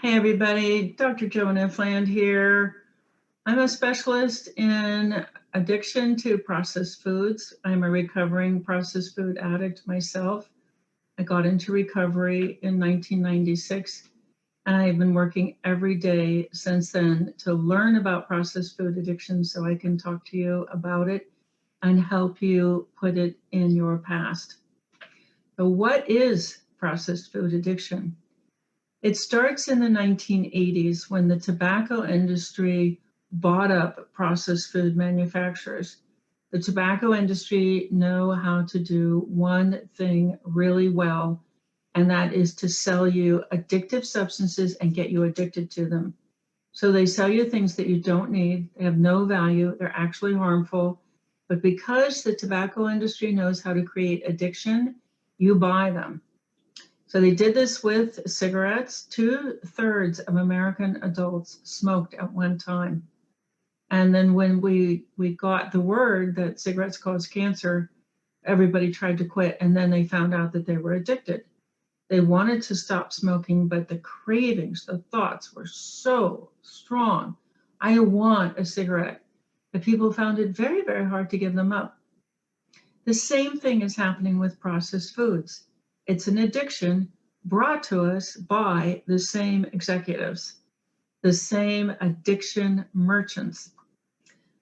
Hey everybody, Dr. Joan Ifland here. I'm a specialist in addiction to processed foods. I'm a recovering processed food addict myself. I got into recovery in 1996, and I've been working every day since then to learn about processed food addiction so I can talk to you about it and help you put it in your past. So what is processed food addiction? It starts in the 1980s when the tobacco industry bought up processed food manufacturers. The tobacco industry know how to do one thing really well, and that is to sell you addictive substances and get you addicted to them. So they sell you things that you don't need, they have no value, they're actually harmful, but because the tobacco industry knows how to create addiction, you buy them. So they did this with cigarettes. 2/3 of American adults smoked at one time. And then when we got the word that cigarettes cause cancer, everybody tried to quit. And then they found out that they were addicted. They wanted to stop smoking, but the cravings, the thoughts were so strong. I want a cigarette. But people found it very, very hard to give them up. The same thing is happening with processed foods. It's an addiction brought to us by the same executives, the same addiction merchants.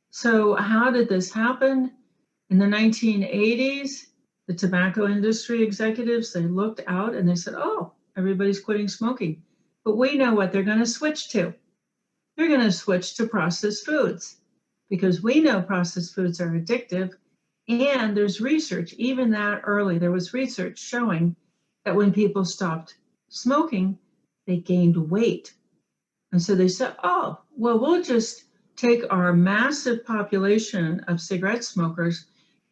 So, how did this happen? In the 1980s, the tobacco industry executives, they looked out and they said, oh, everybody's quitting smoking. But we know what they're going to switch to. They're going to switch to processed foods because we know processed foods are addictive. And there's research, even that early, there was research showing that when people stopped smoking, they gained weight. And so they said, oh, well, we'll just take our massive population of cigarette smokers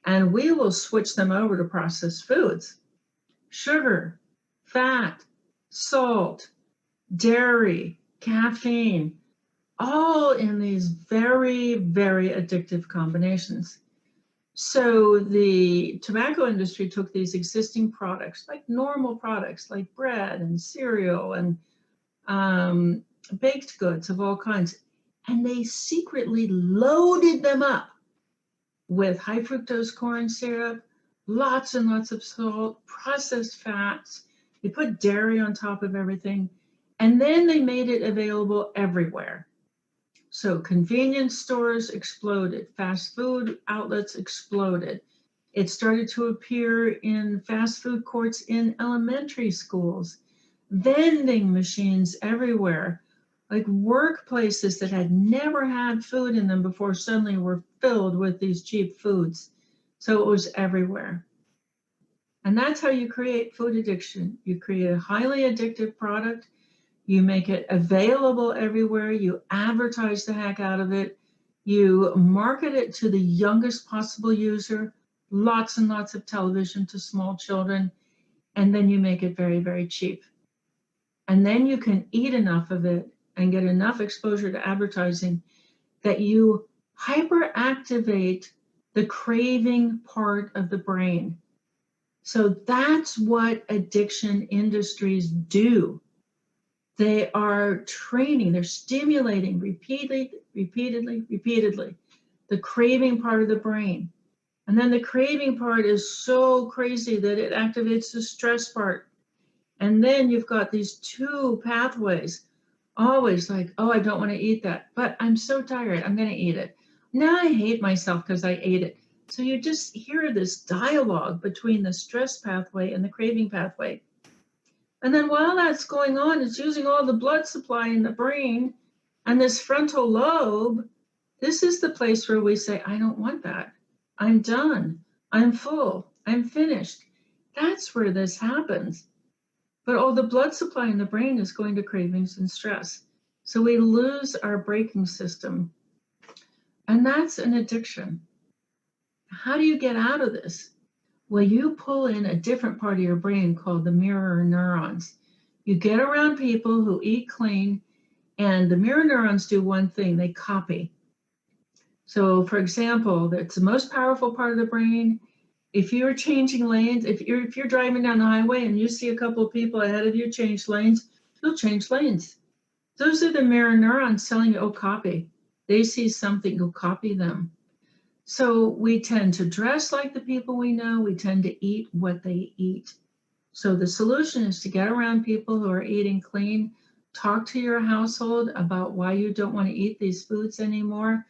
and we will switch them over to processed foods. Sugar, fat, salt, dairy, caffeine, all in these very, very addictive combinations. So the tobacco industry took these existing products, like normal products, like bread and cereal and baked goods of all kinds, and they secretly loaded them up with high fructose corn syrup, lots and lots of salt, processed fats. They put dairy on top of everything, and then they made it available everywhere. So convenience stores exploded, fast food outlets exploded. It started to appear in fast food courts in elementary schools, vending machines everywhere, like workplaces that had never had food in them before suddenly were filled with these cheap foods. So it was everywhere. And that's how you create food addiction. You create a highly addictive product. You make it available everywhere. You advertise the heck out of it. You market it to the youngest possible user, lots and lots of television to small children, and then you make it very, very cheap. And then you can eat enough of it and get enough exposure to advertising that you hyperactivate the craving part of the brain. So that's what addiction industries do. They are training, they're stimulating repeatedly, the craving part of the brain. And then the craving part is so crazy that it activates the stress part. And then you've got these two pathways, always like, oh, I don't want to eat that, but I'm so tired, I'm going to eat it. Now I hate myself because I ate it. So you just hear this dialogue between the stress pathway and the craving pathway. And then while that's going on, it's using all the blood supply in the brain and this frontal lobe. This is the place where we say, I don't want that. I'm done. I'm full. I'm finished. That's where this happens. But all the blood supply in the brain is going to cravings and stress. So we lose our braking system. And that's an addiction. How do you get out of this? Well, you pull in a different part of your brain called the mirror neurons. You get around people who eat clean, and the mirror neurons do one thing, they copy. So for example, it's the most powerful part of the brain. If you're changing lanes, if you're driving down the highway and you see a couple of people ahead of you change lanes, you'll change lanes. Those are the mirror neurons telling you, oh, copy. They see something, you'll copy them. So we tend to dress like the people we know. We tend to eat what they eat. So the solution is to get around people who are eating clean. Talk to your household about why you don't want to eat these foods anymore,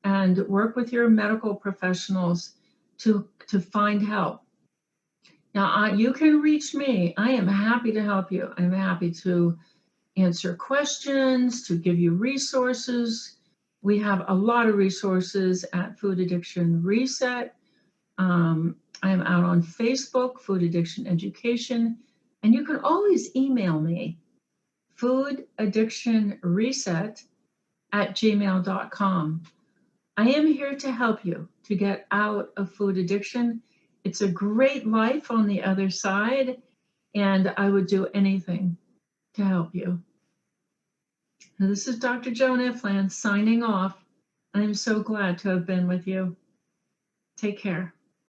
and work with your medical professionals to find help. Now, you can reach me. I am happy to help you. I'm happy to answer questions, to give you resources. We have a lot of resources at Food Addiction Reset. I am out on Facebook, Food Addiction Education, and you can always email me, foodaddictionreset@gmail.com. I am here to help you to get out of food addiction. It's a great life on the other side, and I would do anything to help you. Now, this is Dr. Joan Ifland signing off. I'm so glad to have been with you. Take care.